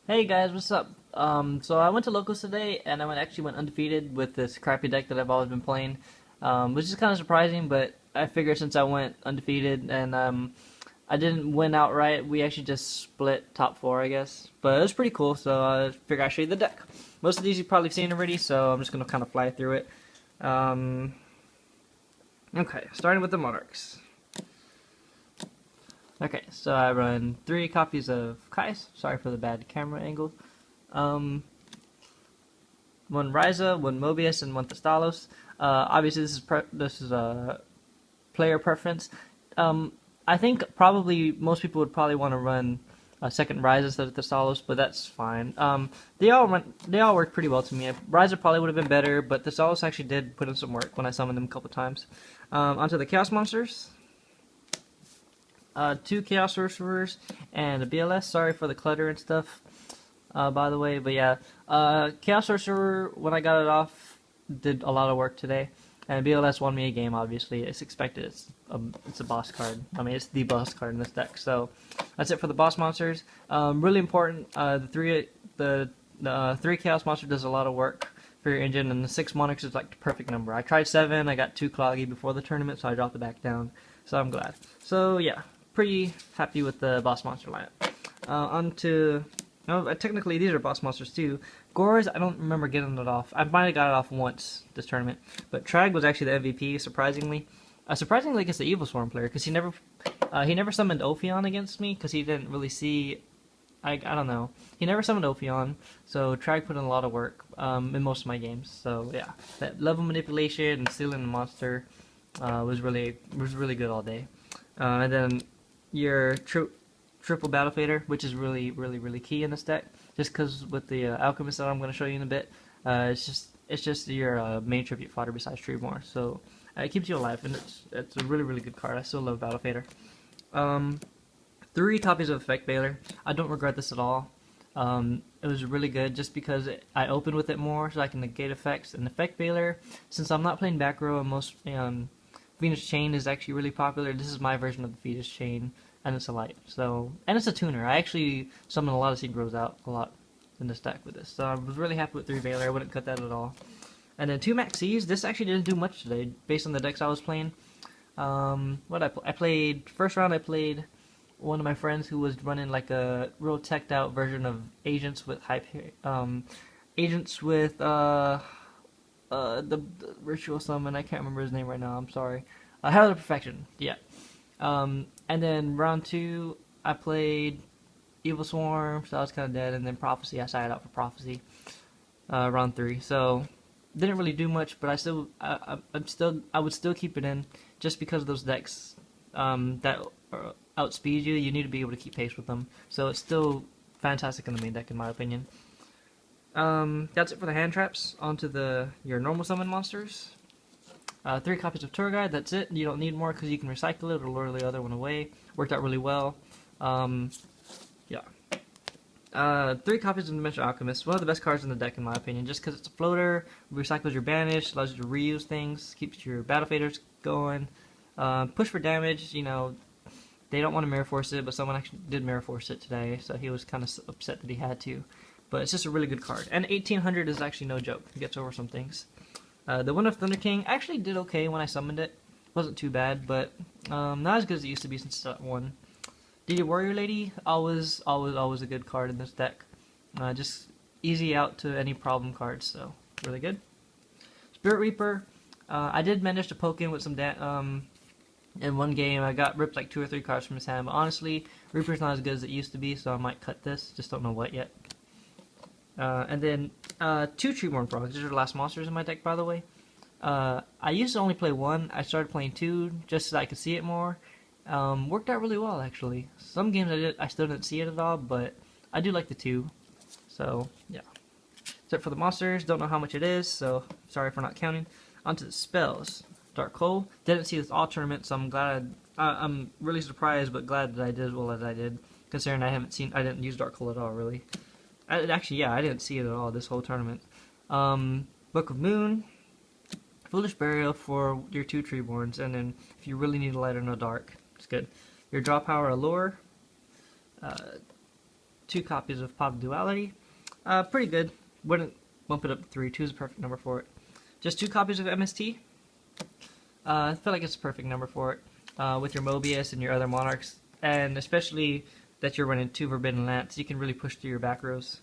Hey guys, what's up? So I went to locals today, and actually went undefeated with this crappy deck that I've always been playing, which is kind of surprising. But I figured since I went undefeated and I didn't win outright, we actually just split top four, I guess. But it was pretty cool, so I figured I'd show you the deck. Most of these you've probably seen already, so I'm just gonna kind of fly through it. Um, okay, starting with the Monarchs. Okay, so I run 3 copies of Kais. Sorry for the bad camera angle. Um, one Ryza, one Mobius, and one Thestalos. Obviously, this is a player preference. I think probably most people would probably want to run a second Ryza instead of Thestalos, but that's fine. They all work pretty well to me. Ryza probably would have been better, but Thestalos actually did put in some work when I summoned them a couple times. Onto the Chaos Monsters. 2 Chaos Sorcerers and a BLS. Sorry for the clutter and stuff, by the way. But yeah, Chaos Sorcerer, when I got it off, did a lot of work today. And BLS won me a game, obviously. It's expected. It's a boss card. I mean, it's the boss card in this deck. So that's it for the boss monsters. Really important. The 3 Chaos Monster does a lot of work for your engine, and the 6 Monarchs is like the perfect number. I tried 7. I got 2 Cloggy before the tournament, so I dropped it back down. So I'm glad. So yeah, pretty happy with the boss monster lineup. On to... No, technically these are boss monsters too. Gores, I don't remember getting it off. I might have got it off once this tournament. But Trag was actually the MVP, surprisingly. Surprisingly against the Evil Swarm player, because he never summoned Ophion against me, because he didn't really see... I don't know. He never summoned Ophion, so Trag put in a lot of work in most of my games. So yeah, that level manipulation and stealing the monster was really good all day. And then your triple Battle Fader, which is really key in this deck, just because with the Alchemist that I'm going to show you in a bit, it's just your main tribute fodder besides Treeborn, so it keeps you alive, and it's a really good card. I still love Battle Fader. 3 copies of Effect Veiler. I don't regret this at all. It was really good just because I opened with it more, so I can negate effects. And Effect Veiler, since I'm not playing back row and most Venus Chain is actually really popular. This is my version of the Venus Chain, and it's a light. So, and it's a tuner. I actually summon a lot of Seed Grows out a lot in this deck with this. So I was really happy with 3 Veiler. I wouldn't cut that at all. And then 2 Maxis. This actually didn't do much today based on the decks I was playing. I played first round. I played one of my friends who was running like a real teched out version of Agents with the ritual summon. I can't remember his name right now. I'm sorry. Hell of Perfection. Yeah. And then round 2, I played Evil Swarm, so I was kind of dead. And then Prophecy, I sided out for Prophecy. Round 3. So didn't really do much, but I would still keep it in just because of those decks that outspeed you. You need to be able to keep pace with them. So it's still fantastic in the main deck, in my opinion. That's it for the hand traps. Onto your normal summon monsters. 3 copies of Tour Guide, that's it. You don't need more because you can recycle it or lure the other one away. Worked out really well. Yeah. 3 copies of Dimensional Alchemist. One of the best cards in the deck in my opinion, just because it's a floater, recycles your banish, allows you to reuse things, keeps your battle faders going. Push for damage, you know, they don't want to mirror force it, but someone actually did mirror force it today, so he was kind of upset that he had to. But it's just a really good card. And 1800 is actually no joke. It gets over some things. The Wind of Thunder King actually did okay when I summoned it. Wasn't too bad, but not as good as it used to be since that one. DD Warrior Lady, always a good card in this deck. Just easy out to any problem cards, so really good. Spirit Reaper, I did manage to poke in with some in one game. I got ripped like 2 or 3 cards from his hand, but honestly, Reaper's not as good as it used to be, so I might cut this. Just don't know what yet. And then 2 Treeborn Frogs. These are the last monsters in my deck, by the way. I used to only play 1. I started playing 2 just so I could see it more. Worked out really well, actually. Some games I still didn't see it at all, but I do like the 2. So, yeah. That's it for the monsters. Don't know how much it is, so sorry for not counting. Onto the spells. Dark Hole. Didn't see this all tournament, so I'm glad. I'm really surprised, but glad that I did as well as I did, considering I didn't use Dark Hole at all, really. Actually, yeah, I didn't see it at all this whole tournament. Book of Moon, Foolish Burial for your 2 Treeborns, and then if you really need a light or no dark, it's good. Your draw power Allure, 2 copies of Pop Duality. Pretty good. Wouldn't bump it up to 3. 2 is a perfect number for it. Just 2 copies of MST. I feel like it's a perfect number for it. With your Mobius and your other Monarchs, and especially that you're running 2 Forbidden Lance, you can really push through your back rows.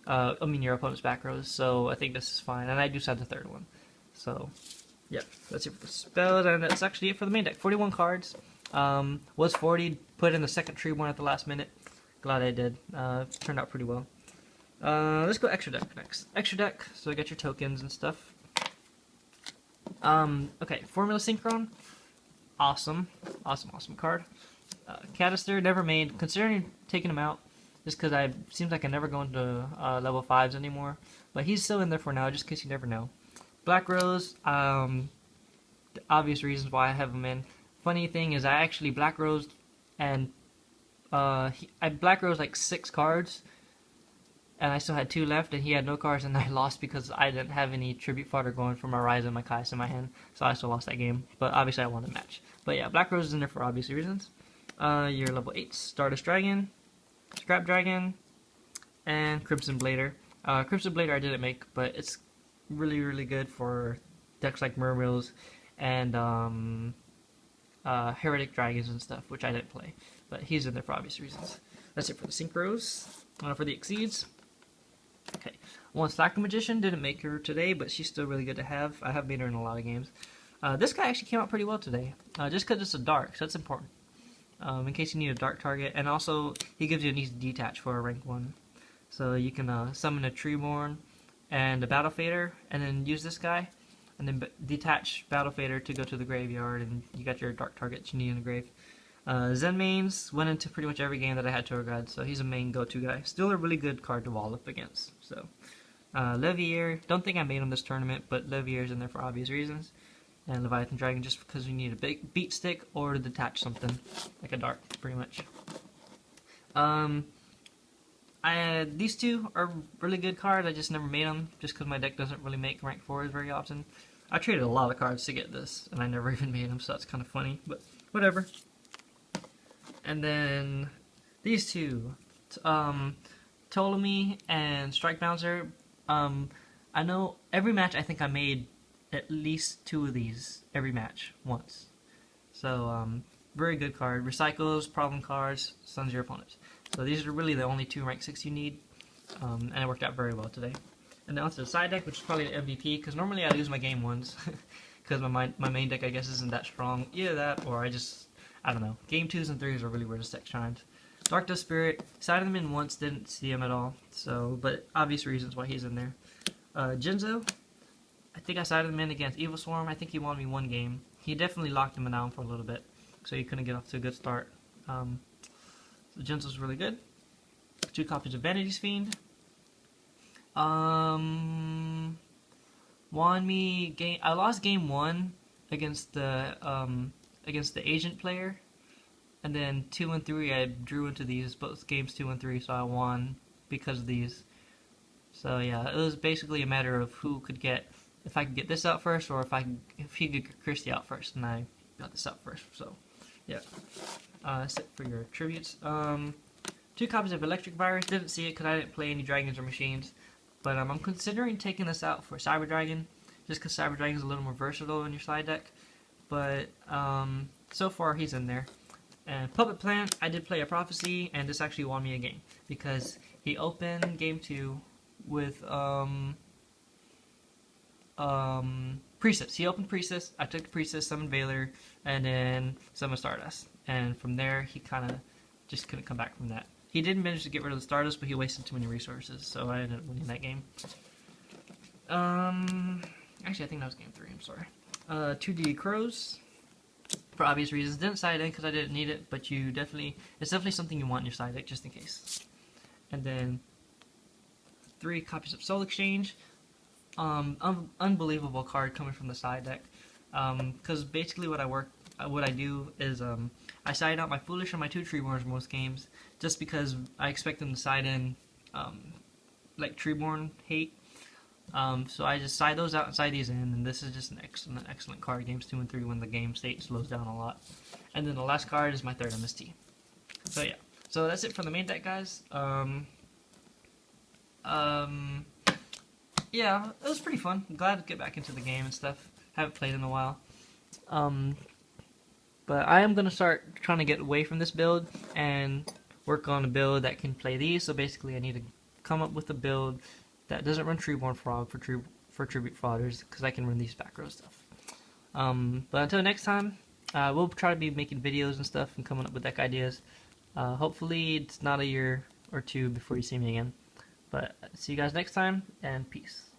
Your opponent's back rows, so I think this is fine. And I do have the 3rd one. So, yeah, that's it for the spells, and that's actually it for the main deck. 41 cards. Was 40, put in the 2nd tree one at the last minute. Glad I did. Turned out pretty well. Let's go extra deck next. Extra deck, so I got your tokens and stuff. Okay, Formula Synchron. Awesome card. Canister, never made. Considering taking him out, just because I seems like I never go into level 5s anymore. But he's still in there for now, just in case you never know. Black Rose, the obvious reasons why I have him in. Funny thing is I actually Black Rose and I Black Rose like 6 cards, and I still had 2 left, and he had no cards, and I lost because I didn't have any Tribute Fodder going for my Ryza, my Kai'Sa in my hand, so I still lost that game. But obviously I won the match. But yeah, Black Rose is in there for obvious reasons. Your level 8 Stardust Dragon, Scrap Dragon, and Crimson Blader. Crimson Blader I didn't make, but it's really good for decks like Mermills and Heretic Dragons and stuff, which I didn't play. But he's in there for obvious reasons. That's it for the Synchros. For the Exceeds. Okay, one Slacker Magician, didn't make her today, but she's still really good to have. I have made her in a lot of games. This guy actually came out pretty well today, just because it's a dark, so that's important. In case you need a dark target, and also he gives you an easy detach for a rank 1. So you can summon a Treeborn and a Battle Fader, and then use this guy, and then detach Battle Fader to go to the graveyard, and you got your dark targets you need in the grave. Zen Mains went into pretty much every game that I had Tour Guide, so he's a main go-to guy. Still a really good card to wall up against. So, Levier, don't think I made him this tournament, but Levier's in there for obvious reasons. And Leviathan Dragon just because we need a big beat stick or to detach something, like a dark, pretty much. These 2 are really good cards, I just never made them, just because my deck doesn't really make rank 4s very often. I traded a lot of cards to get this, and I never even made them, so that's kind of funny, but whatever. And then these 2, Ptolemy and Strike Bouncer. I know every match I think I made at least 2 of these every match once. So very good card. Recycles, problem cards, stuns your opponents. So these are really the only 2 rank 6 you need, and it worked out very well today. And then onto the side deck, which is probably the MVP, because normally I lose my game 1s, because my main deck I guess isn't that strong. Either that, or I don't know. Game 2s and 3s are really where this deck shined. Dark Dust Spirit, sided him in once, didn't see him at all. So, but obvious reasons why he's in there. Jinzo, I think I sided him in against Evil Swarm. I think he won me 1 game. He definitely locked him down for a little bit, so he couldn't get off to a good start. So Jinzo's really good. 2 copies of Vanity's Fiend. Won me game. I lost game 1 against the agent player, and then 2 and 3 I drew into these both games 2 and 3, so I won because of these. So yeah, it was basically a matter of who could get, if I could get this out first, or if he could get Christie out first, and I got this out first. So yeah, that's it for your tributes. 2 copies of Electric Virus. Didn't see it because I didn't play any dragons or machines, but I'm considering taking this out for Cyber Dragon, just because Cyber Dragon is a little more versatile in your side deck. But so far he's in there. And Puppet Plant, I did play a Prophecy, and this actually won me a game because he opened game 2 with Priestess. He opened Priestess, I took Priestess, summoned Valor, and then summoned Stardust. And from there he kind of just couldn't come back from that. He did manage to get rid of the Stardust, but he wasted too many resources, so I ended up winning that game. Actually I think that was game 3, I'm sorry. 2D Crows, for obvious reasons. Didn't side in because I didn't need it, but it's definitely something you want in your side deck, just in case. And then 3 copies of Soul Exchange. Unbelievable card coming from the side deck. Because basically what I do is I side out my Foolish and my 2 Treeborns most games, just because I expect them to side in like Treeborn hate. So I just side those out and side these in, and this is just an excellent card. Games 2 and 3 when the game state slows down a lot. And then the last card is my 3rd MST. So yeah, So that's it for the main deck, guys. Um, yeah, it was pretty fun. I'm glad to get back into the game and stuff. Haven't played in a while. Um, but I am gonna start trying to get away from this build and work on a build that can play these. So basically, I need to come up with a build that doesn't run Treeborn Frog for Tribute Frauders, because I can run these back row stuff. But until next time, we'll try to be making videos and stuff and coming up with deck ideas. Hopefully, it's not a year or two before you see me again. But see you guys next time, and peace.